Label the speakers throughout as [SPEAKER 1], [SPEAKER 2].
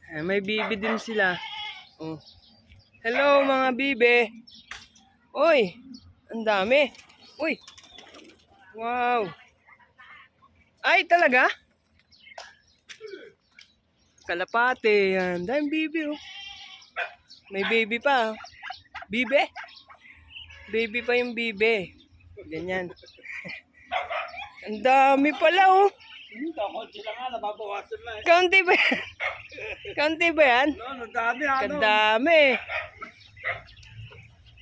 [SPEAKER 1] May bibi din sila. Oh. Hello mga bibe. Uy, ang dami. Uy. Wow. Ay, talaga? Kalapate yan. Daming bibi oh. May baby pa. Bibe? Baby pa yung bibe. Ganyan. Ang dami pala oh.
[SPEAKER 2] Konti lang nga, nababawasan na eh.
[SPEAKER 1] Kaunti ba yan? Kaunti ba yan?
[SPEAKER 2] No, dami ano.
[SPEAKER 1] Kadami.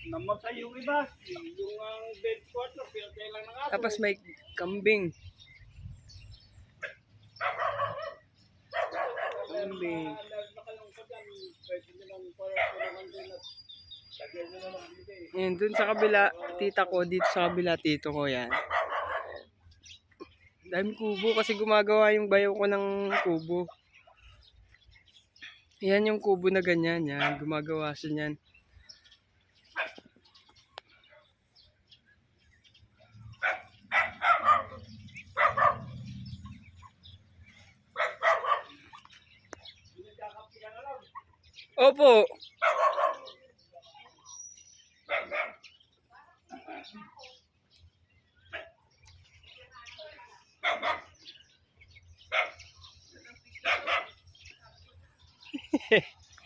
[SPEAKER 2] Namatay yung iba. Yung bed spot, pinatay lang ng aso.
[SPEAKER 1] Tapos may kambing. Kambing.
[SPEAKER 2] Nakalungkot yan. Pwede nilang parang din at lagyan nila ng bibig.
[SPEAKER 1] Yan, dun sa kabila, tita ko, dito sa kabila, tito ko yan. Dami kubo kasi gumagawa yung bayaw ko ng kubo. Yan yung kubo na ganyan, yan. Gumagawa siya niyan. Opo.